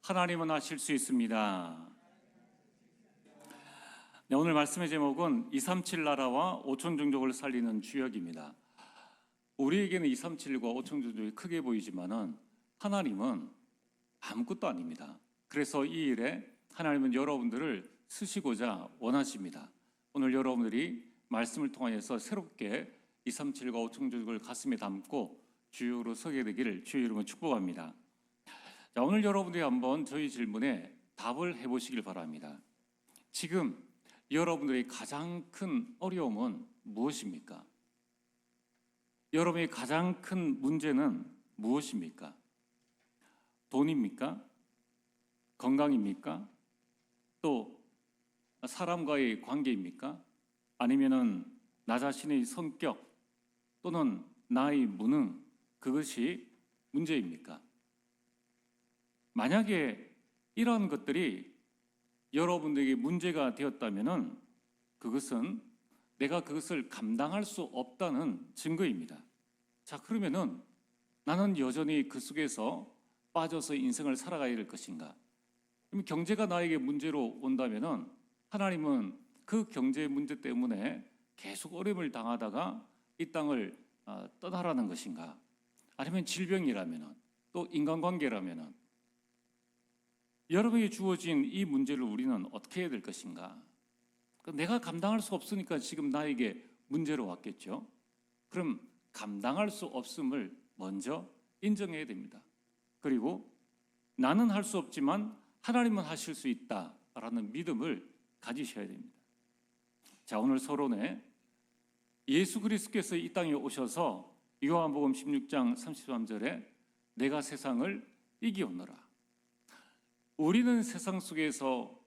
하나님은 하실 수 있습니다. 네, 오늘 말씀의 제목은 237 나라와 5천 종족을 살리는 주역입니다. 우리에게는 237과 5천 종족이 크게 보이지만은 하나님은 아무것도 아닙니다. 그래서 이 일에 하나님은 여러분들을 쓰시고자 원하십니다. 오늘 여러분들이 말씀을 통하여서 새롭게 237과 5천 종족을 가슴에 담고 주역으로 서게 되기를 주의 이름으로 축복합니다. 자, 오늘 여러분들이 한번 저희 질문에 답을 해보시길 바랍니다. 지금 여러분들의 가장 큰 어려움은 무엇입니까? 여러분의 가장 큰 문제는 무엇입니까? 돈입니까? 건강입니까? 또 사람과의 관계입니까? 아니면은 나 자신의 성격 또는 나의 무능, 그것이 문제입니까? 만약에 이러한 것들이 여러분들에게 문제가 되었다면은 그것은 내가 그것을 감당할 수 없다는 증거입니다. 자, 그러면은 나는 여전히 그 속에서 빠져서 인생을 살아가야 될 것인가? 그럼 경제가 나에게 문제로 온다면은 하나님은 그 경제 문제 때문에 계속 어려움을 당하다가 이 땅을 떠나라는 것인가? 아니면 질병이라면은 또 인간관계라면은 여러분에게 주어진 이 문제를 우리는 어떻게 해야 될 것인가? 내가 감당할 수 없으니까 지금 나에게 문제로 왔겠죠. 그럼 감당할 수 없음을 먼저 인정해야 됩니다. 그리고 나는 할 수 없지만 하나님은 하실 수 있다라는 믿음을 가지셔야 됩니다. 자, 오늘 서론에 예수 그리스도께서 이 땅에 오셔서 요한복음 16장 33절에 내가 세상을 이기었노라. 우리는 세상 속에서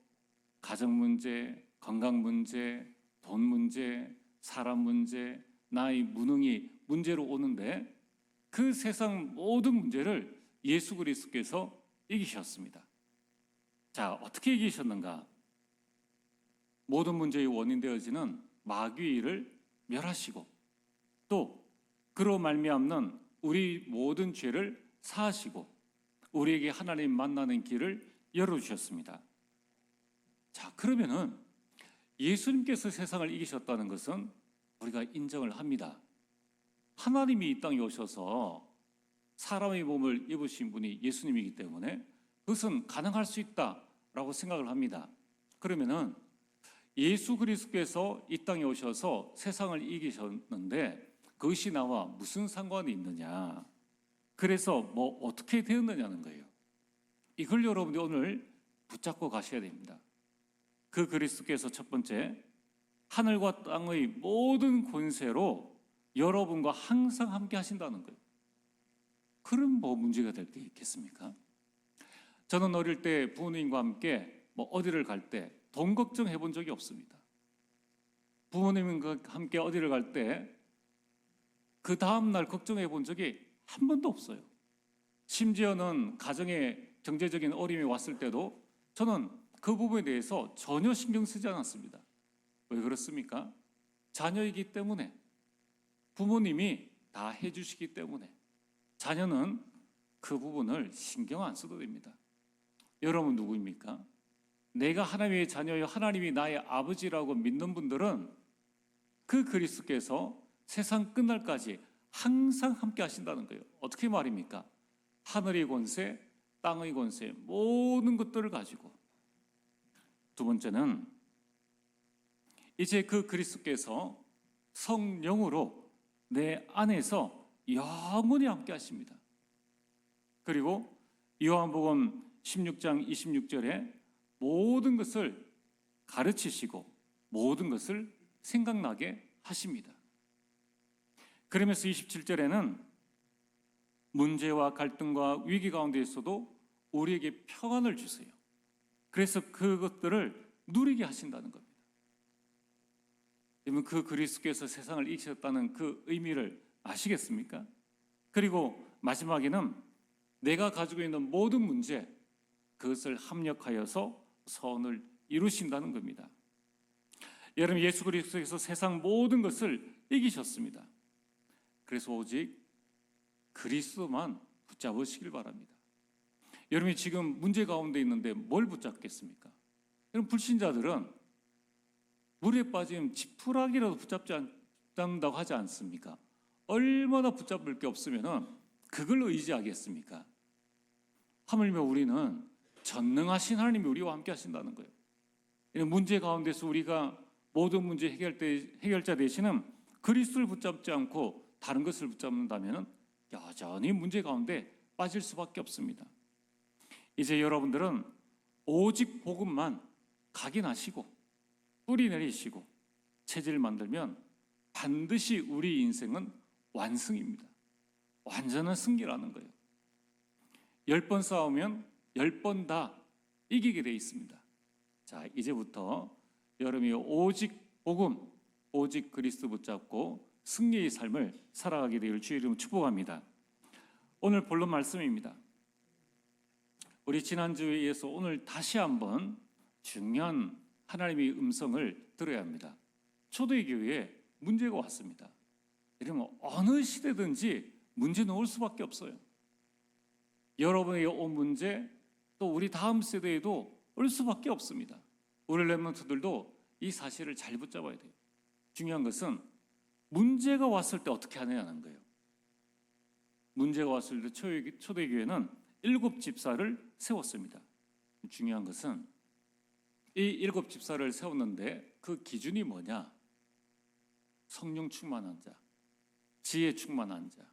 가정 문제, 건강 문제, 돈 문제, 사람 문제, 나의 무능이 문제로 오는데 그 세상 모든 문제를 예수 그리스도께서 이기셨습니다. 자, 어떻게 이기셨는가? 모든 문제의 원인 되어지는 마귀를 멸하시고 또 그로 말미암는 우리 모든 죄를 사하시고 우리에게 하나님 만나는 길을 열어주셨습니다. 자, 그러면은 예수님께서 세상을 이기셨다는 것은 우리가 인정을 합니다. 하나님이 이 땅에 오셔서 사람의 몸을 입으신 분이 예수님이기 때문에 그것은 가능할 수 있다라고 생각을 합니다. 그러면은 예수 그리스도께서 이 땅에 오셔서 세상을 이기셨는데 그것이 나와 무슨 상관이 있느냐? 그래서 뭐 어떻게 되었느냐는 거예요. 이걸 여러분들이 오늘 붙잡고 가셔야 됩니다. 그 그리스도께서 첫 번째, 하늘과 땅의 모든 권세로 여러분과 항상 함께 하신다는 거예요. 그럼 뭐 문제가 될 게 있겠습니까? 저는 어릴 때 부모님과 함께 뭐 어디를 갈 때 돈 걱정해 본 적이 없습니다. 부모님과 함께 어디를 갈 때 그 다음날 걱정해 본 적이 한 번도 없어요. 심지어는 가정에 경제적인 어려움이 왔을 때도 저는 그 부분에 대해서 전혀 신경 쓰지 않았습니다. 왜 그렇습니까? 자녀이기 때문에, 부모님이 다 해주시기 때문에 자녀는 그 부분을 신경 안 써도 됩니다. 여러분 누구입니까? 내가 하나님의 자녀요 하나님이 나의 아버지라고 믿는 분들은 그 그리스도께서 세상 끝날까지 항상 함께 하신다는 거예요. 어떻게 말입니까? 하늘의 권세, 땅의 권세, 모든 것들을 가지고. 두 번째는 이제 그 그리스도께서 성령으로 내 안에서 영원히 함께 하십니다. 그리고 요한복음 16장 26절에 모든 것을 가르치시고 모든 것을 생각나게 하십니다. 그러면서 27절에는 문제와 갈등과 위기 가운데 있어도 우리에게 평안을 주세요. 그래서 그것들을 누리게 하신다는 겁니다. 여러분, 그 그리스도께서 세상을 이기셨다는 그 의미를 아시겠습니까? 그리고 마지막에는 내가 가지고 있는 모든 문제, 그것을 합력하여서 선을 이루신다는 겁니다. 여러분, 예수 그리스도께서 세상 모든 것을 이기셨습니다. 그래서 오직 그리스도만 붙잡으시길 바랍니다. 여러분이 지금 문제 가운데 있는데 뭘 붙잡겠습니까? 여러분, 불신자들은 물에 빠지면 지푸라기라도 붙잡는다고 하지 않습니까? 얼마나 붙잡을 게 없으면 그걸 의지하겠습니까? 하물며 우리는 전능하신 하나님이 우리와 함께 하신다는 거예요. 이런 문제 가운데서 우리가 모든 문제 해결자 되시는 그리스도를 붙잡지 않고 다른 것을 붙잡는다면 여전히 문제 가운데 빠질 수밖에 없습니다. 이제 여러분들은 오직 복음만 각인하시고 뿌리 내리시고 체질 만들면 반드시 우리 인생은 완승입니다. 완전한 승리라는 거예요. 10번 싸우면 10번 다 이기게 돼 있습니다. 자, 이제부터 여러분이 오직 복음, 오직 그리스도 붙잡고 승리의 삶을 살아가게 되길 주의 이름으로 축복합니다. 오늘 본론 말씀입니다. 우리 지난주에 이어서 오늘 다시 한번 중요한 하나님의 음성을 들어야 합니다. 초대교회에 문제가 왔습니다. 이러면 어느 시대든지 문제는 올 수밖에 없어요. 여러분의 온 문제, 또 우리 다음 세대에도 올 수밖에 없습니다. 우리 렘넌트들도 이 사실을 잘 붙잡아야 돼요. 중요한 것은 문제가 왔을 때 어떻게 하느냐는 거예요. 문제가 왔을 때 초대교회는 7 집사를 세웠습니다. 중요한 것은 이 7 집사를 세웠는데 그 기준이 뭐냐? 성령 충만한 자, 지혜 충만한 자,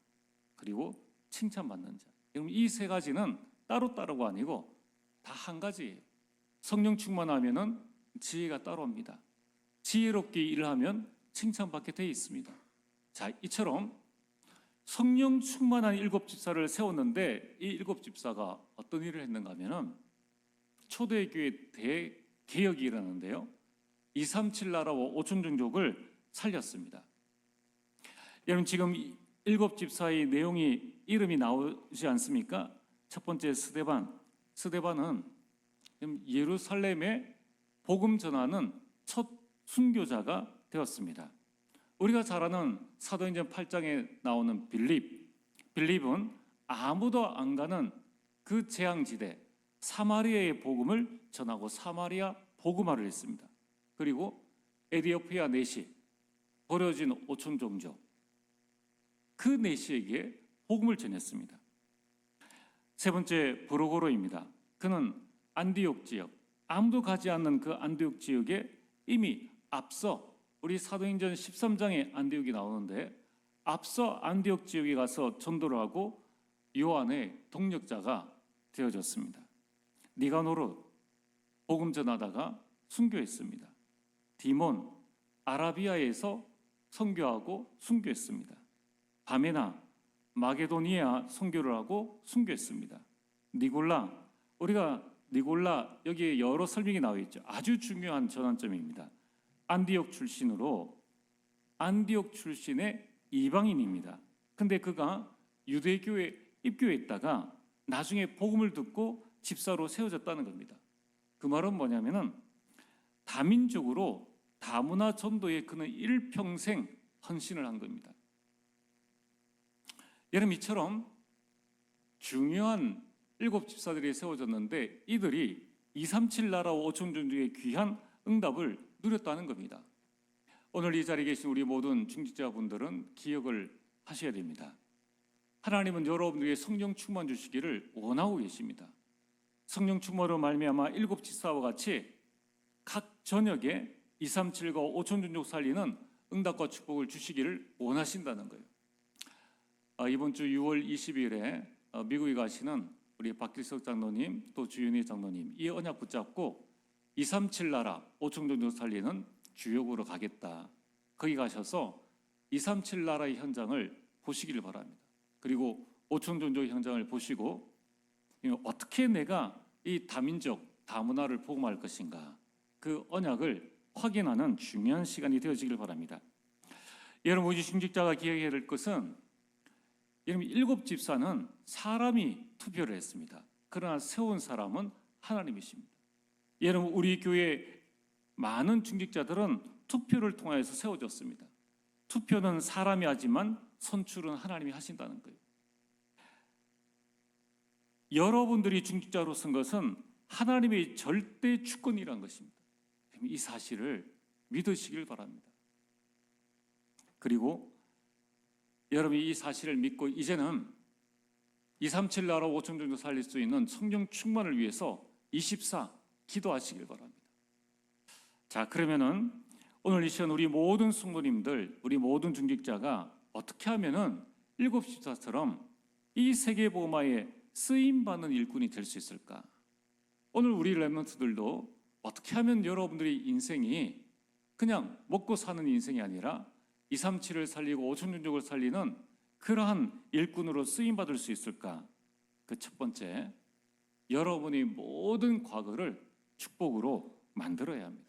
그리고 칭찬받는 자. 여러분, 이 3가지는 따로따로가 아니고 다 한 가지예요. 성령 충만하면은 지혜가 따로옵니다. 지혜롭게 일을 하면 칭찬받게 되어 있습니다. 자, 이처럼 성령 충만한 7 집사를 세웠는데 이 7 집사가 어떤 일을 했는가 하면은 초대교회 대개혁이 일어나는데요. 237 나라와 5천 종족을 살렸습니다. 여러분, 지금 7 집사의 내용이 이름이 나오지 않습니까? 첫 번째 스데반은 예루살렘에 복음 전하는 첫 순교자가 되었습니다. 우리가 잘 아는 사도행전 8장에 나오는 빌립은 아무도 안 가는 그 재앙지대 사마리아의 복음을 전하고 사마리아 복음화를 했습니다. 그리고 에디오피아 내시, 버려진 5천 종족, 그 내시에게 복음을 전했습니다. 세 번째 브로고로입니다. 그는 안디옥 지역, 아무도 가지 않는 그 안디옥 지역에 이미 앞서 우리 사도행전 13장에 안디옥이 나오는데 앞서 안디옥 지역에 가서 전도를 하고 요한의 동력자가 되어졌습니다. 니가노르 복음 전하다가 순교했습니다. 디몬 아라비아에서 선교하고 순교했습니다. 바메나 마게도니아 선교를 하고 순교했습니다. 니골라, 우리가 니골라 여기에 여러 설명이 나와 있죠. 아주 중요한 전환점입니다. 안디옥 출신의 이방인입니다. 근데 그가 유대교에 입교했다가 나중에 복음을 듣고 집사로 세워졌다는 겁니다. 그 말은 뭐냐면은 다민족으로 다문화 전도에 그는 일평생 헌신을 한 겁니다. 여러분, 이처럼 중요한 7 집사들이 세워졌는데 이들이 237 나라와 5천 종족의 귀한 응답을 누렸다는 겁니다. 오늘 이 자리에 계신 우리 모든 중직자분들은 기억을 하셔야 됩니다. 하나님은 여러분들에게 성령 충만 주시기를 원하고 계십니다. 성령 충만으로 말미암아 7 집사와 같이 각 전역에 237과 5천 종족 살리는 응답과 축복을 주시기를 원하신다는 거예요. 이번 주 6월 20일에 미국에 가시는 우리 박길석 장로님 또 주윤희 장로님 이 언약 붙잡고 237 나라 5천 종족 살리는 주역으로 가겠다. 거기 가셔서 237 나라의 현장을 보시기를 바랍니다. 그리고 5천 종족 현장을 보시고 어떻게 내가 이 다민족 다문화를 복음할 것인가, 그 언약을 확인하는 중요한 시간이 되어지길 바랍니다. 여러분, 우리 중직자가 기억해야 될 것은 여러분, 7 집사는 사람이 투표를 했습니다. 그러나 세운 사람은 하나님이십니다. 여러분, 우리 교회 많은 중직자들은 투표를 통해서 세워졌습니다. 투표는 사람이 하지만 선출은 하나님이 하신다는 거예요. 여러분들이 중직자로 쓴 것은 하나님의 절대 주권이란 것입니다. 이 사실을 믿으시길 바랍니다. 그리고 여러분이 이 사실을 믿고 이제는 237 나라 5천 정도 살릴 수 있는 성령 충만을 위해서 24 기도하시길 바랍니다. 자, 그러면은 오늘 이 시간 우리 모든 성도님들, 우리 모든 중직자가 어떻게 하면은 7집사처럼 이 세계복음화에 쓰임받는 일꾼이 될 수 있을까? 오늘 우리 렘넌트들도 어떻게 하면 여러분들의 인생이 그냥 먹고 사는 인생이 아니라 237을 살리고 5천 종족을 살리는 그러한 일꾼으로 쓰임받을 수 있을까? 그 첫 번째, 여러분의 모든 과거를 축복으로 만들어야 합니다.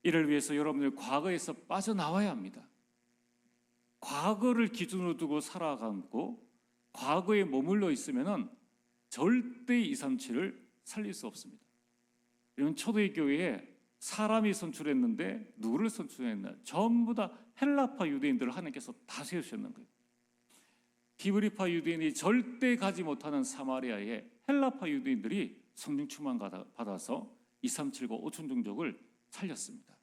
이를 위해서 여러분들 과거에서 빠져나와야 합니다. 과거를 기준으로 두고 살아가고 과거에 머물러 있으면 절대 237을 살릴 수 없습니다. 이런 초대의 교회에 사람이 선출했는데 누구를 선출했나? 전부 다 헬라파 유대인들을 하나님께서 다 세우셨는 거예요. 히브리파 유대인이 절대 가지 못하는 사마리아에 헬라파 유대인들이 성령 충만 받아서 237과 5천 종족을 살렸습니다.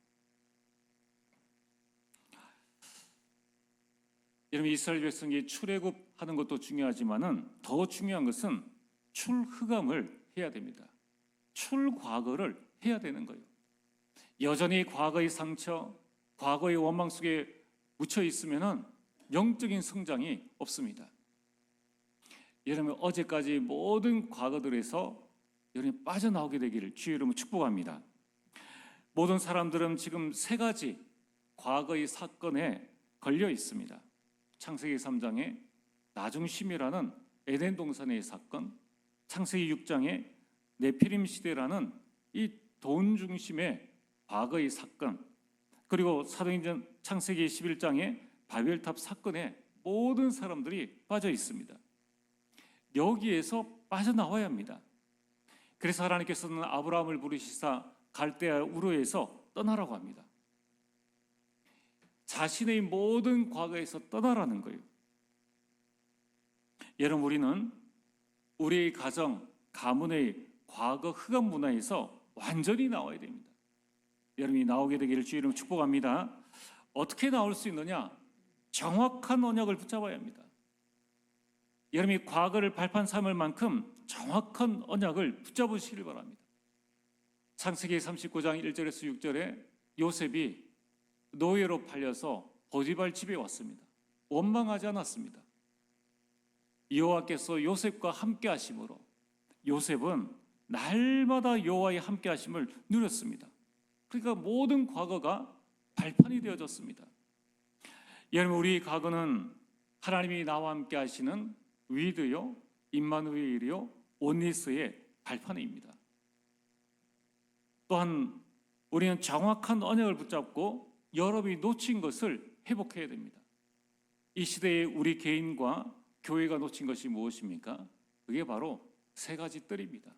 여러분, 이스라엘 백성이 출애굽하는 것도 중요하지만은 더 중요한 것은 출흑암을 해야 됩니다. 출과거를 해야 되는 거예요. 여전히 과거의 상처, 과거의 원망 속에 묻혀 있으면은 영적인 성장이 없습니다. 여러분, 어제까지 모든 과거들에서 여러분이 빠져나오게 되기를 주의 이름으로 축복합니다. 모든 사람들은 지금 3가지 과거의 사건에 걸려 있습니다. 창세기 3장에 나중심이라는 에덴 동산의 사건, 창세기 6장에 네피림 시대라는 이 돈 중심의 과거의 사건, 그리고 사도행전 창세기 11장에 바벨탑 사건에 모든 사람들이 빠져 있습니다. 여기에서 빠져나와야 합니다. 그래서 하나님께서는 아브라함을 부르시사 갈대아 우르에서 떠나라고 합니다. 자신의 모든 과거에서 떠나라는 거예요. 여러분, 우리는 우리의 가정, 가문의 과거 흑암 문화에서 완전히 나와야 됩니다. 여러분이 나오게 되기를 주의 이름으로 축복합니다. 어떻게 나올 수 있느냐? 정확한 언약을 붙잡아야 합니다. 여러분이 과거를 발판 삼을 만큼 정확한 언약을 붙잡으시길 바랍니다. 창세기 39장 1절에서 6절에 요셉이 노예로 팔려서 보디발 집에 왔습니다. 원망하지 않았습니다. 여호와께서 요셉과 함께 하심으로 요셉은 날마다 여호와의 함께 하심을 누렸습니다. 그러니까 모든 과거가 발판이 되어졌습니다. 여러분, 우리 과거는 하나님이 나와 함께 하시는 위드요, 임마누엘이요, 온니스의 발판입니다. 또한 우리는 정확한 언약을 붙잡고 여러분이 놓친 것을 회복해야 됩니다. 이 시대에 우리 개인과 교회가 놓친 것이 무엇입니까? 그게 바로 3가지 뜰입니다.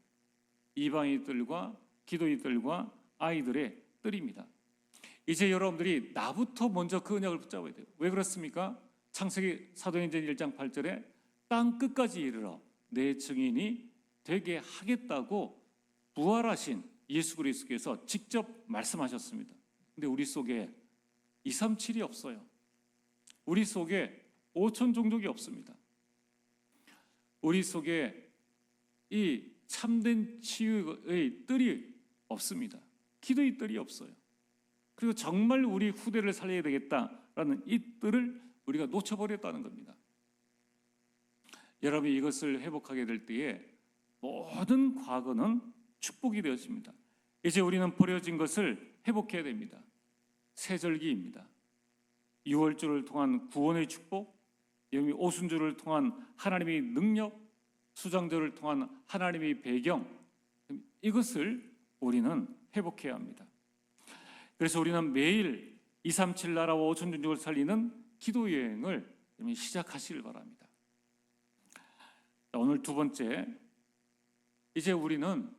이방의 뜰과 기도의 뜰과 아이들의 뜰입니다. 이제 여러분들이 나부터 먼저 그 언약을 붙잡아야 돼요. 왜 그렇습니까? 창세기 사도행전 1장 8절에 땅 끝까지 이르러 내 증인이 되게 하겠다고 부활하신 예수 그리스도께서 직접 말씀하셨습니다. 근데 우리 속에 237이 없어요. 우리 속에 5천 종족이 없습니다. 우리 속에 이 참된 치유의 뜰이 없습니다. 기도의 뜰이 없어요. 그리고 정말 우리 후대를 살려야 되겠다라는 이 뜰을 우리가 놓쳐버렸다는 겁니다. 여러분이 이것을 회복하게 될 때에 모든 과거는 축복이 되었습니다. 이제 우리는 버려진 것을 회복해야 됩니다. 세절기입니다. 유월절을 통한 구원의 축복, 오순절을 통한 하나님의 능력, 수장절을 통한 하나님의 배경, 이것을 우리는 회복해야 합니다. 그래서 우리는 매일 237 나라와 5천 종족을 살리는 기도 여행을 시작하시길 바랍니다. 오늘 2번째, 이제 우리는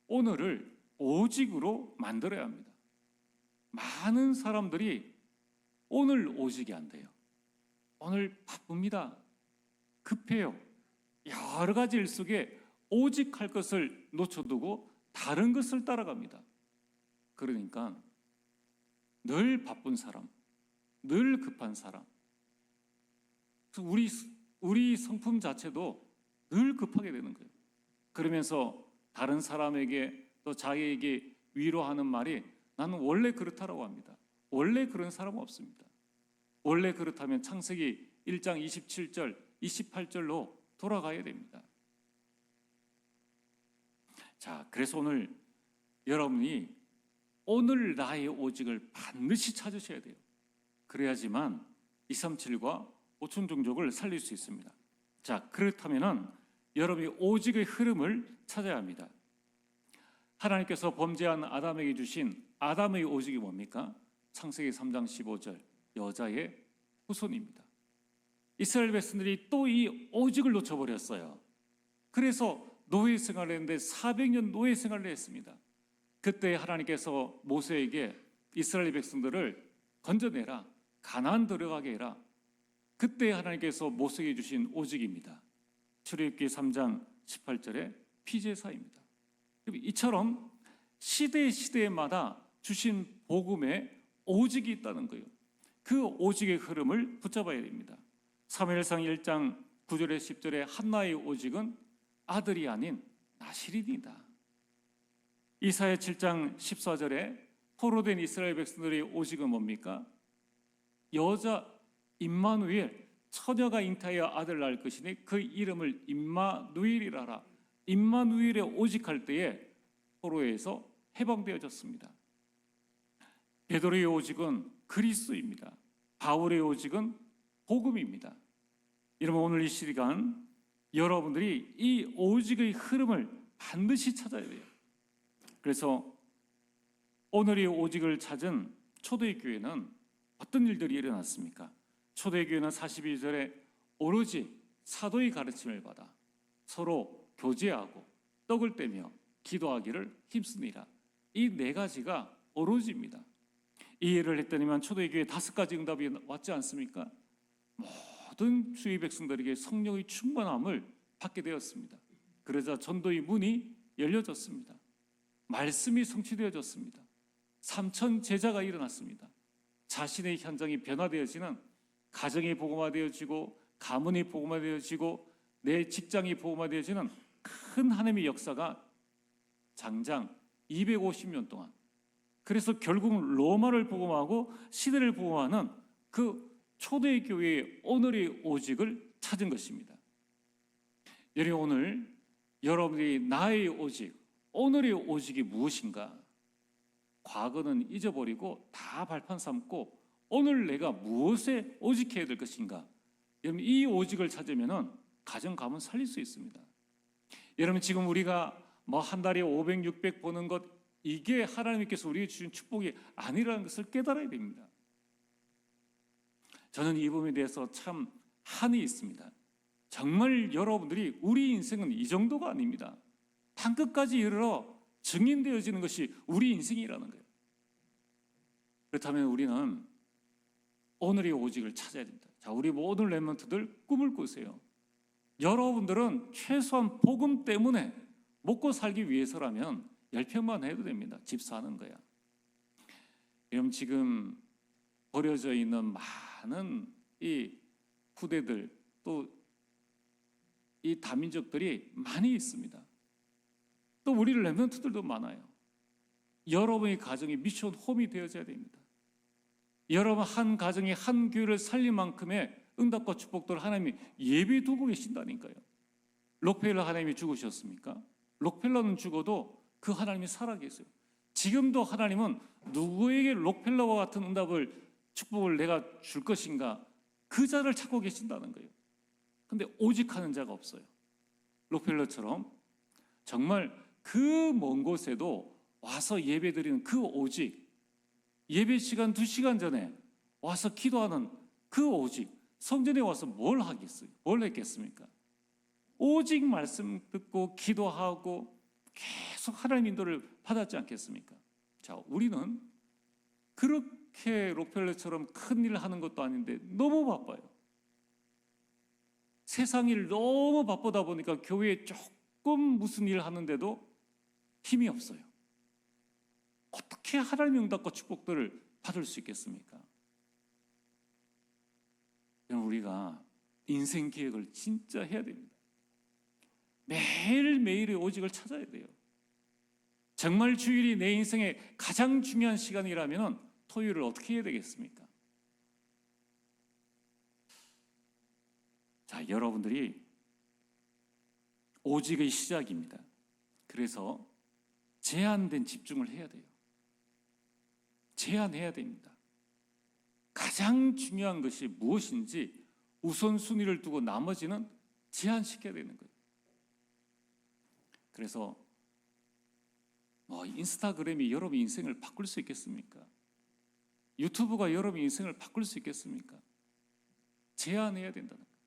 오늘을 오직으로 만들어야 합니다. 많은 사람들이 오늘 오직이 안 돼요. 오늘 바쁩니다. 급해요. 여러 가지 일 속에 오직 할 것을 놓쳐두고 다른 것을 따라갑니다. 그러니까 늘 바쁜 사람, 늘 급한 사람, 우리 성품 자체도 늘 급하게 되는 거예요. 그러면서 다른 사람에게 또 자기에게 위로하는 말이 나는 원래 그렇다라고 합니다. 원래 그런 사람은 없습니다. 원래 그렇다면 창세기 1장 27절, 28절로 돌아가야 됩니다. 자, 그래서 오늘 여러분이 오늘 나의 오직을 반드시 찾으셔야 돼요. 그래야지만 237과 5천 종족을 살릴 수 있습니다. 자, 그렇다면은 여러분이 오직의 흐름을 찾아야 합니다. 하나님께서 범죄한 아담에게 주신 아담의 오직이 뭡니까? 창세기 3장 15절, 여자의 후손입니다. 이스라엘 백성들이 또 이 오직을 놓쳐버렸어요. 그래서 노예 생활을 했는데 400년 노예 생활을 했습니다. 그때 하나님께서 모세에게 이스라엘 백성들을 건져내라, 가나안 들어가게 해라. 그때 하나님께서 모세에게 주신 오직입니다. 출애굽기 3장 18절에 피제사입니다. 이처럼 시대마다 주신 복음에 오직이 있다는 거예요. 그 오직의 흐름을 붙잡아야 됩니다. 사무엘상 1장 9절에 10절에 한나의 오직은 아들이 아닌 나실인이다. 이사야 7장 14절에 포로된 이스라엘 백성들의 오직은 뭡니까? 여자 임마누엘, 처녀가 잉타하여 아들 낳을 것이니 그 이름을 임마누엘이라 하라. 임마누엘에 오직할 때에 포로에서 해방되어졌습니다. 베드로의 오직은 그리스도입니다. 바울의 오직은 복음입니다. 여러분, 오늘 이 시간 여러분들이 이 오직의 흐름을 반드시 찾아야 돼요. 그래서 오늘 이 오직을 찾은 초대교회는 어떤 일들이 일어났습니까? 초대교회는 42절에 오로지 사도의 가르침을 받아 서로 교제하고 떡을 떼며 기도하기를 힘쓰니라. 이 네 가지가 오로지입니다. 이 일을 했더니만 초대교회 5가지 응답이 왔지 않습니까? 모든 주의 백성들에게 성령의 충만함을 받게 되었습니다. 그러자 전도의 문이 열려졌습니다. 말씀이 성취되어졌습니다. 3천 제자가 일어났습니다. 자신의 현장이 변화되어지는, 가정이 복음화되어지고 가문이 복음화되어지고 내 직장이 복음화되어지는 큰 하나님의 역사가 장장 250년 동안, 그래서 결국 로마를 복음하고 시대를 복음하는 그 초대교회의 오늘의 오직을 찾은 것입니다. 여러분, 오늘 여러분이 나의 오직, 오늘의 오직이 무엇인가? 과거는 잊어버리고 다 발판 삼고 오늘 내가 무엇에 오직해야 될 것인가? 여러분, 이 오직을 찾으면 가정 가문 살릴 수 있습니다. 여러분, 지금 우리가 뭐 한 달에 500, 600 버는 것, 이게 하나님께서 우리에게 주신 축복이 아니라는 것을 깨달아야 됩니다. 저는 이 부분에 대해서 참 한이 있습니다. 정말 여러분들이 우리 인생은 이 정도가 아닙니다. 땅끝까지 이르러 증인되어지는 것이 우리 인생이라는 거예요. 그렇다면 우리는 오늘의 오직을 찾아야 됩니다. 자, 우리 모든 렘넌트들 꿈을 꾸세요. 여러분들은 최소한 복음 때문에 먹고 살기 위해서라면 10평만 해도 됩니다. 집 사는 거야. 여러분, 지금 버려져 있는 많은 이 후대들, 또 이 다민족들이 많이 있습니다. 또 우리 렘넌트들도 많아요. 여러분의 가정이 미션 홈이 되어져야 됩니다. 여러분 한 가정이 한 교회를 살릴 만큼의 응답과 축복들을 하나님이 예비해 두고 계신다니까요. 록펠러 하나님이 죽으셨습니까? 록펠러는 죽어도 그 하나님이 살아계세요. 지금도 하나님은 누구에게 록펠러와 같은 응답을, 축복을 내가 줄 것인가, 그 자를 찾고 계신다는 거예요. 근데 오직하는 자가 없어요. 록펠러처럼 정말 그 먼 곳에도 와서 예배드리는 그 오직, 예배 시간 2시간 전에 와서 기도하는 그 오직, 성전에 와서 뭘 하겠어요? 뭘 했겠습니까? 오직 말씀 듣고 기도하고 계속 하나님 인도를 받았지 않겠습니까? 자, 우리는 그렇게 록펠러처럼 큰 일을 하는 것도 아닌데 너무 바빠요. 세상 일 너무 바쁘다 보니까 교회에 조금 무슨 일 하는데도 힘이 없어요. 어떻게 하나님의 응답과 축복들을 받을 수 있겠습니까? 우리가 인생 계획을 진짜 해야 됩니다. 매일매일의 오직을 찾아야 돼요. 정말 주일이 내 인생의 가장 중요한 시간이라면 토요일을 어떻게 해야 되겠습니까? 자, 여러분들이 오직의 시작입니다. 그래서 제한된 집중을 해야 돼요. 제한해야 됩니다. 가장 중요한 것이 무엇인지 우선순위를 두고 나머지는 제한시켜야 되는 거예요. 그래서 인스타그램이 여러분 인생을 바꿀 수 있겠습니까? 유튜브가 여러분 인생을 바꿀 수 있겠습니까? 제한해야 된다는 거예요.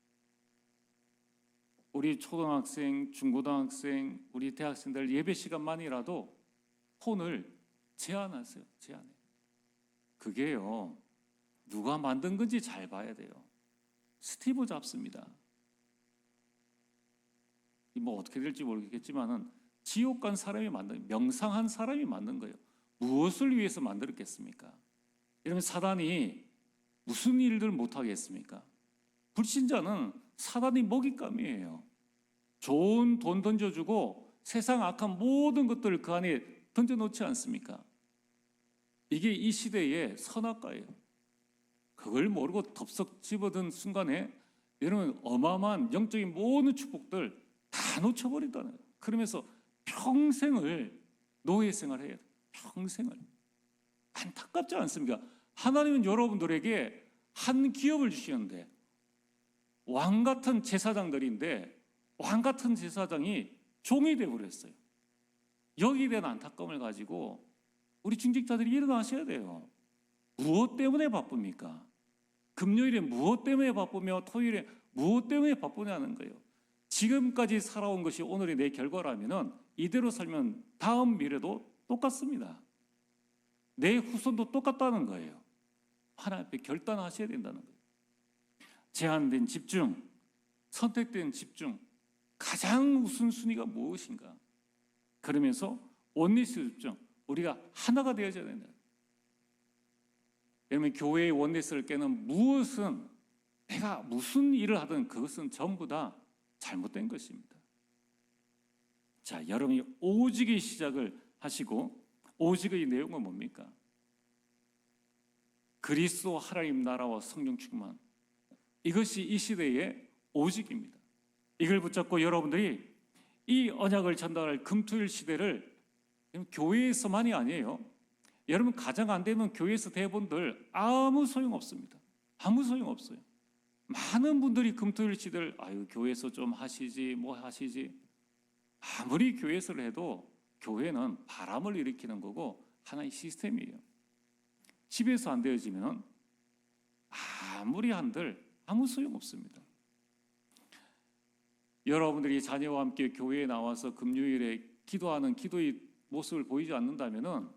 우리 초등학생, 중고등학생, 우리 대학생들 예배 시간만이라도 폰을 제한하세요. 제한해. 그게요, 누가 만든 건지 잘 봐야 돼요. 스티브 잡스입니다. 어떻게 될지 모르겠지만은 지옥 간 사람이 만든, 명상한 사람이 만든 거예요. 무엇을 위해서 만들었겠습니까? 이러면 사단이 무슨 일들 못 하겠습니까? 불신자는 사단이 먹잇감이에요. 좋은 돈 던져주고 세상 악한 모든 것들을 그 안에 던져놓지 않습니까? 이게 이 시대의 선악과예요. 그걸 모르고 덥석 집어든 순간에 여러분 어마어마한 영적인 모든 축복들 다 놓쳐버린다는 거예요. 그러면서 평생을 노예 생활을 해야 돼요. 평생을. 안타깝지 않습니까? 하나님은 여러분들에게 한 기업을 주시는데 왕 같은 제사장들인데 왕 같은 제사장이 종이 되어버렸어요. 여기에 대한 안타까움을 가지고 우리 중직자들이 일어나셔야 돼요. 무엇 때문에 바쁩니까? 금요일에 무엇 때문에 바쁘며 토요일에 무엇 때문에 바쁘냐는 거예요. 지금까지 살아온 것이 오늘의 내 결과라면 이대로 살면 다음 미래도 똑같습니다. 내 후손도 똑같다는 거예요. 하나님 앞에 결단하셔야 된다는 거예요. 제한된 집중, 선택된 집중, 가장 우선순위가 무엇인가? 그러면서 원리스 집중, 우리가 하나가 되어져야 된다. 왜냐하면 교회의 원리스를 깨는 무엇은 내가 무슨 일을 하든 그것은 전부 다 잘못된 것입니다. 자, 여러분이 오직의 시작을 하시고 오직의 내용은 뭡니까? 그리스도 하나님 나라와 성령 충만, 이것이 이 시대의 오직입니다. 이걸 붙잡고 여러분들이 이 언약을 전달할 금토일 시대를 교회에서만이 아니에요. 여러분 가정 안 되면 교회에서 대본들 아무 소용 없습니다. 아무 소용 없어요. 많은 분들이 금토일 시대를 교회에서 좀 하시지 뭐 하시지, 아무리 교회에서 해도 교회는 바람을 일으키는 거고 하나의 시스템이에요. 집에서 안 되어지면 아무리 한들 아무 소용 없습니다. 여러분들이 자녀와 함께 교회에 나와서 금요일에 기도하는 기도의 모습을 보이지 않는다면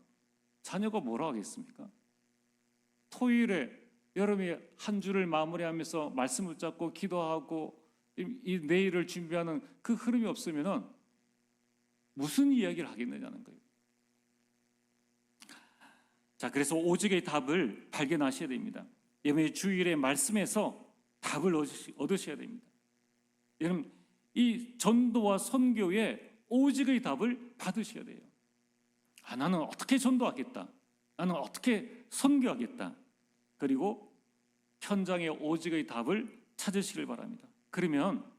자녀가 뭐라 하겠습니까? 토요일에 여러분이 한 주를 마무리하면서 말씀 붙잡고 기도하고 이 내일을 준비하는 그 흐름이 없으면 무슨 이야기를 하겠느냐는 거예요. 자, 그래서 오직의 답을 발견하셔야 됩니다. 여러분이 주일의 말씀에서 답을 얻으셔야 됩니다. 여러분, 이 전도와 선교의 오직의 답을 받으셔야 돼요. 나는 어떻게 전도하겠다. 나는 어떻게 선교하겠다. 그리고 현장의 오직의 답을 찾으시길 바랍니다. 그러면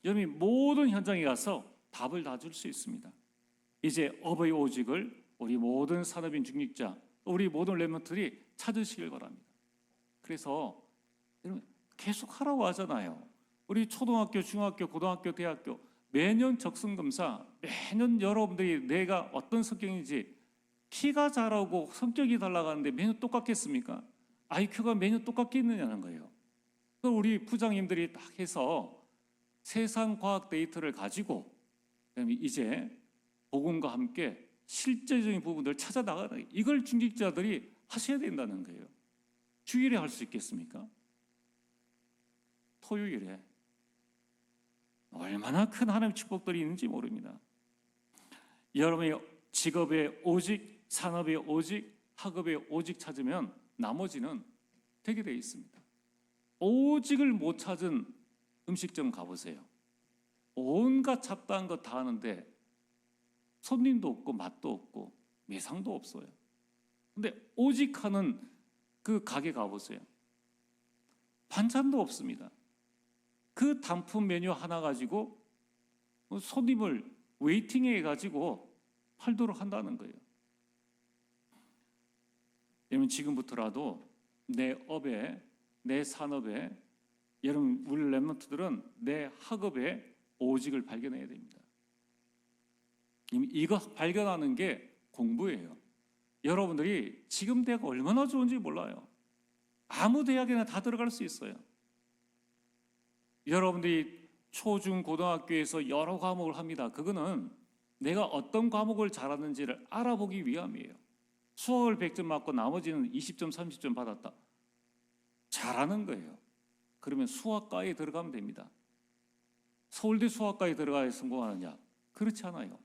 여러분이 모든 현장에 가서 답을 다 줄 수 있습니다. 이제 업의 오직을 우리 모든 산업인 중직자, 우리 모든 렘넌트들이 찾으시길 바랍니다. 그래서 여러분 계속 하라고 하잖아요. 우리 초등학교, 중학교, 고등학교, 대학교 매년 적성검사, 매년 여러분들이 내가 어떤 성격인지, 키가 자라고 성격이 달라가는데 매년 똑같겠습니까? IQ가 매년 똑같겠느냐는 거예요. 우리 부장님들이 딱 해서 세상 과학 데이터를 가지고 이제 복음과 함께 실제적인 부분들을 찾아 나가는, 이걸 중직자들이 하셔야 된다는 거예요. 주일에 할 수 있겠습니까? 토요일에. 얼마나 큰 하나님의 축복들이 있는지 모릅니다. 여러분의 직업에 오직, 산업에 오직, 학업에 오직 찾으면 나머지는 되게 되어 있습니다. 오직을 못 찾은 음식점 가보세요. 온갖 잡다한 것 다 하는데 손님도 없고 맛도 없고 매상도 없어요. 근데 오직 하는 그 가게 가보세요. 반찬도 없습니다. 그 단품 메뉴 하나 가지고 손님을 웨이팅해 가지고 팔도록 한다는 거예요. 여러분 지금부터라도 내 업에, 내 산업에, 여러분 우리 랩런트들은 내 학업에 오직을 발견해야 됩니다. 이거 발견하는 게 공부예요. 여러분들이 지금 대학 얼마나 좋은지 몰라요. 아무 대학에나 다 들어갈 수 있어요. 여러분들이 초중 고등학교에서 여러 과목을 합니다. 그거는 내가 어떤 과목을 잘하는지를 알아보기 위함이에요. 수학을 100점 맞고 나머지는 20점, 30점 받았다. 잘하는 거예요. 그러면 수학과에 들어가면 됩니다. 서울대 수학과에 들어가야 성공하느냐? 그렇지 않아요.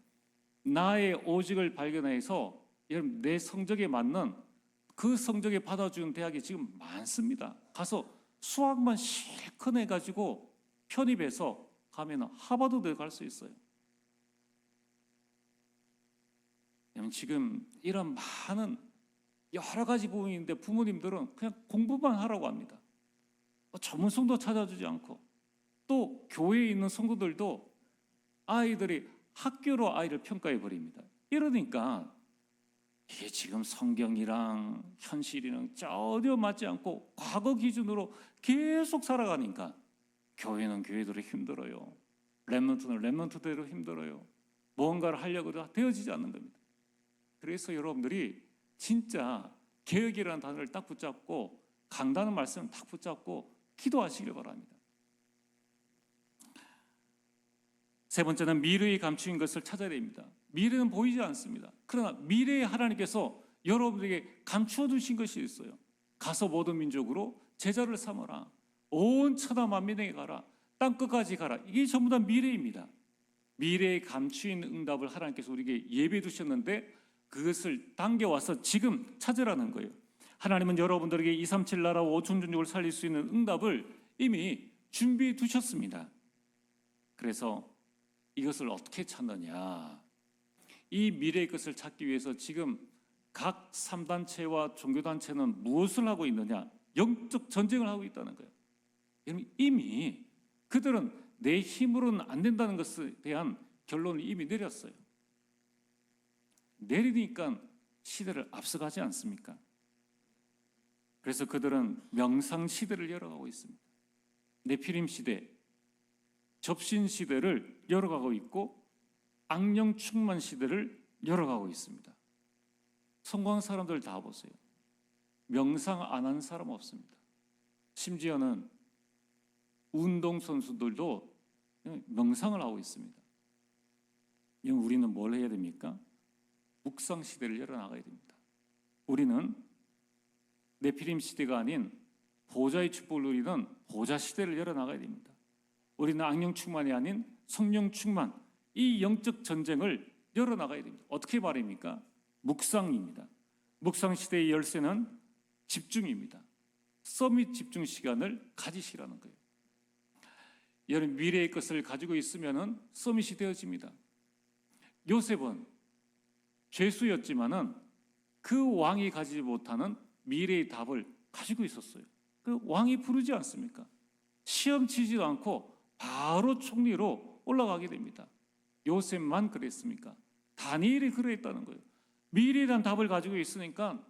나의 오직을 발견해서 여러분 내 성적에 맞는 그 성적에 받아주는 대학이 지금 많습니다. 가서 수학만 실컷 해가지고 편입해서 가면 하버드 들어갈 수 있어요. 지금 이런 많은 여러 가지 부분이 있는데 부모님들은 그냥 공부만 하라고 합니다. 전문성도 찾아주지 않고 또 교회에 있는 성도들도 아이들이 학교로 아이를 평가해 버립니다. 이러니까 이게 지금 성경이랑 현실이랑 전혀 맞지 않고 과거 기준으로 계속 살아가니까 교회는 교회대로 힘들어요. 랩런트는 랩런트대로 힘들어요. 뭔가를 하려고 해도 되어지지 않는 겁니다. 그래서 여러분들이 진짜 개혁이라는 단어를 딱 붙잡고 강단의 말씀을 딱 붙잡고 기도하시길 바랍니다. 세 번째는 미래에 감추인 것을 찾아야 됩니다. 미래는 보이지 않습니다. 그러나 미래에 하나님께서 여러분에게 감추어 두신 것이 있어요. 가서 모든 민족으로 제자를 삼아라. 온 천하 만민에게 가라. 땅 끝까지 가라. 이게 전부 다 미래입니다. 미래에 감추인 응답을 하나님께서 우리에게 예배해 두셨는데 그것을 당겨와서 지금 찾으라는 거예요. 하나님은 여러분들에게 237 나라와 5천 종족을 살릴 수 있는 응답을 이미 준비해 두셨습니다. 그래서 이것을 어떻게 찾느냐? 이 미래의 것을 찾기 위해서 지금 각 3단체와 종교단체는 무엇을 하고 있느냐? 영적 전쟁을 하고 있다는 거예요. 이미 그들은 내 힘으로는 안 된다는 것에 대한 결론을 이미 내렸어요. 내리니까 시대를 앞서가지 않습니까? 그래서 그들은 명상 시대를 열어가고 있습니다. 네피림 시대, 접신 시대를 열어가고 있고 악령 충만 시대를 열어가고 있습니다. 성공한 사람들 다 보세요. 명상 안 하는 사람 없습니다. 심지어는 운동선수들도 명상을 하고 있습니다. 우리는 뭘 해야 됩니까? 묵상 시대를 열어나가야 됩니다. 우리는 네피림 시대가 아닌 보좌의 축복을 누리는 보좌 시대를 열어나가야 됩니다. 우리는 악령 충만이 아닌 성령 충만, 이 영적 전쟁을 열어나가야 됩니다. 어떻게 말입니까? 묵상입니다. 묵상 시대의 열쇠는 집중입니다. 서밋 집중 시간을 가지시라는 거예요. 여러분 미래의 것을 가지고 있으면 서밋이 되어집니다. 요셉은 죄수였지만은 그 왕이 가지지 못하는 미래의 답을 가지고 있었어요. 그 왕이 부르지 않습니까? 시험 치지도 않고 바로 총리로 올라가게 됩니다. 요셉만 그랬습니까? 다니엘이 그랬다는 거예요. 미래에 대한 답을 가지고 있으니까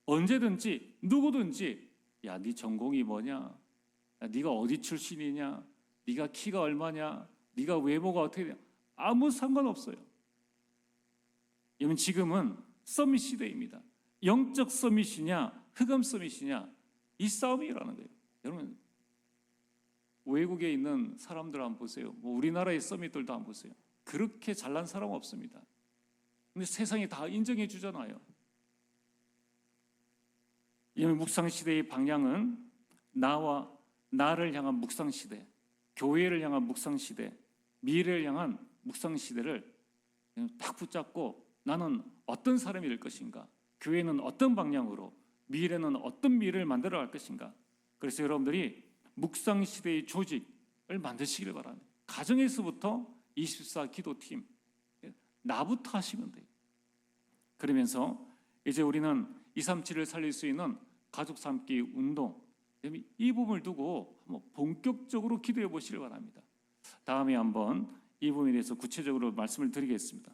언제든지 누구든지 야, 네 전공이 뭐냐? 야, 네가 어디 출신이냐? 네가 키가 얼마냐? 네가 외모가 어떻게 되냐? 아무 상관없어요. 여러분 지금은 서밋 시대입니다. 영적 서밋이냐 흑암 서밋이냐 이 싸움이라는 거예요. 여러분 외국에 있는 사람들 한번 보세요. 우리나라의 서밋들도 한번 보세요. 그렇게 잘난 사람 없습니다. 근데 세상이 다 인정해 주잖아요. 여러분 묵상 시대의 방향은 나를 향한 묵상 시대, 교회를 향한 묵상 시대, 미래를 향한 묵상 시대를 딱 붙잡고 나는 어떤 사람이 될 것인가, 교회는 어떤 방향으로, 미래는 어떤 미래를 만들어 갈 것인가. 그래서 여러분들이 묵상 시대의 조직을 만드시길 바랍니다. 가정에서부터 24 기도팀, 나부터 하시면 돼요. 그러면서 이제 우리는 237을 살릴 수 있는 가족 삼기 운동, 이 부분을 두고 한번 본격적으로 기도해 보시길 바랍니다. 다음에 한번 이 부분에 대해서 구체적으로 말씀을 드리겠습니다.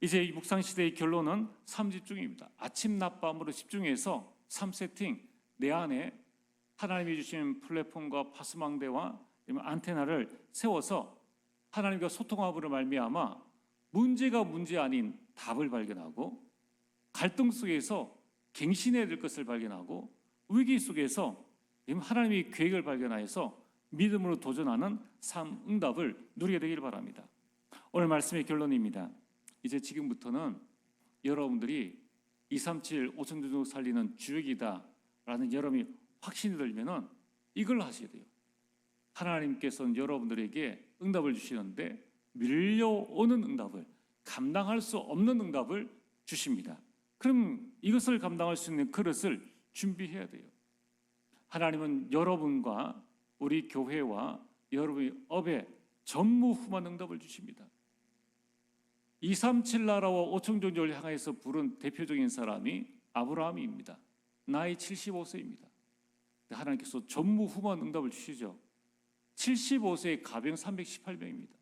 이제 이 묵상 시대의 결론은 3집중입니다. 아침 낮밤으로 집중해서 3세팅, 내 안에 하나님이 주신 플랫폼과 파수망대와 안테나를 세워서 하나님과 소통함으로 말미암아 문제가 문제 아닌 답을 발견하고, 갈등 속에서 갱신해야 될 것을 발견하고, 위기 속에서 하나님의 계획을 발견하여서 믿음으로 도전하는 삶 응답을 누리게 되길 바랍니다. 오늘 말씀의 결론입니다. 이제 지금부터는 여러분들이 237 5천주족 살리는 주역이다라는 여러분이 확신이 들면은 이걸 하셔야 돼요. 하나님께서는 여러분들에게 응답을 주시는데 밀려오는 응답을, 감당할 수 없는 응답을 주십니다. 그럼 이것을 감당할 수 있는 그릇을 준비해야 돼요. 하나님은 여러분과 우리 교회와 여러분의 업에 전무후무한 응답을 주십니다. 237 나라와 5천 종족을 향해서 부른 대표적인 사람이 아브라함입니다. 나이 75세입니다. 하나님께서 전무후무한 응답을 주시죠. 75세의 가병 318명입니다.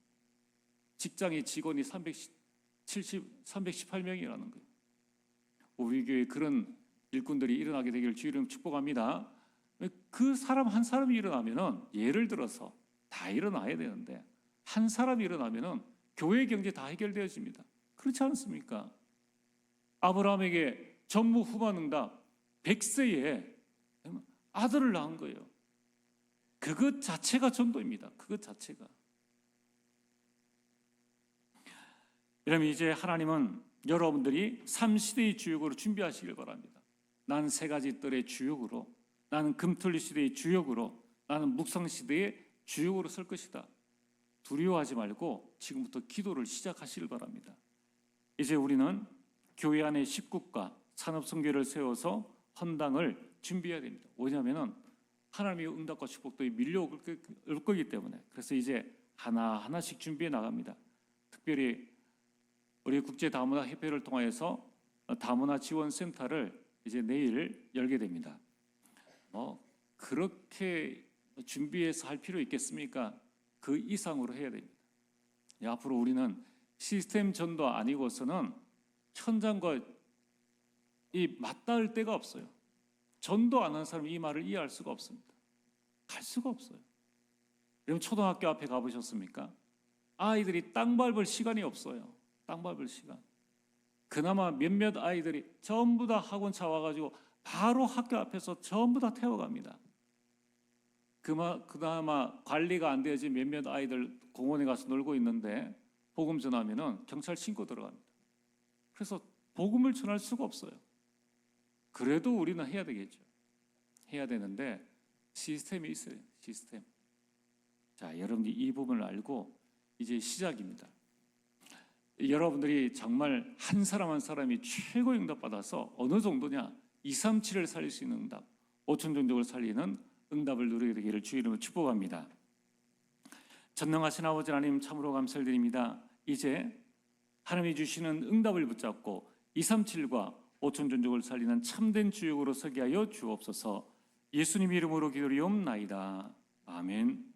직장의 직원이 318명이라는 거예요. 우리 교회에 그런 일꾼들이 일어나게 되기를 주의 이름으로 축복합니다. 그 사람 한 사람이 일어나면은, 예를 들어서 다 일어나야 되는데 한 사람이 일어나면은 교회 경제 다 해결되어집니다. 그렇지 않습니까? 아브라함에게 전무후무한 응답, 100세에 아들을 낳은 거예요. 그것 자체가 전도입니다. 그것 자체가. 여러분, 이제 하나님은 여러분들이 3시대의 주역으로 준비하시길 바랍니다. 나는 3가지 뜰의 주역으로, 나는 금틀리 시대의 주역으로, 나는 묵상 시대의 주역으로 설 것이다. 두려워하지 말고 지금부터 기도를 시작하시길 바랍니다. 이제 우리는 교회 안에 식국과 산업선교를 세워서 헌당을 준비해야 됩니다. 왜냐하면 하나님의 응답과 축복들이 밀려올 거기 때문에. 그래서 이제 하나하나씩 준비해 나갑니다. 특별히 우리 국제다문화 협회를 통해서 다문화 지원센터를 이제 내일 열게 됩니다. 그렇게 준비해서 할 필요 있겠습니까? 그 이상으로 해야 됩니다. 앞으로 우리는 시스템 전도 아니고서는 현장과 맞닿을 데가 없어요. 전도 안 하는 사람이 이 말을 이해할 수가 없습니다. 갈 수가 없어요. 여러분, 초등학교 앞에 가보셨습니까? 아이들이 땅 밟을 시간이 없어요. 땅 밟을 시간. 그나마 몇몇 아이들이 전부 다 학원차 와가지고 바로 학교 앞에서 전부 다 태워갑니다. 그나마 관리가 안 되어진 몇몇 아이들 공원에 가서 놀고 있는데 복음 전하면은 경찰 신고 들어갑니다. 그래서 복음을 전할 수가 없어요. 그래도 우리는 해야 되겠죠. 해야 되는데 시스템이 있어요. 시스템. 자, 여러분들이 이 부분을 알고 이제 시작입니다. 여러분들이 정말 한 사람 한 사람이 최고의 응답 받아서 어느 정도냐? 237을 살릴 수 있는 응답, 5천 종족을 살리는 응답을 누리게 되기를 주의 이름으로 축복합니다. 전능하신 아버지 하나님, 참으로 감사를 드립니다. 이제 하나님이 주시는 응답을 붙잡고 237과 5천 종족을 살리는 참된 주역으로 서게 하여 주옵소서. 예수님 이름으로 기도리옵나이다. 아멘.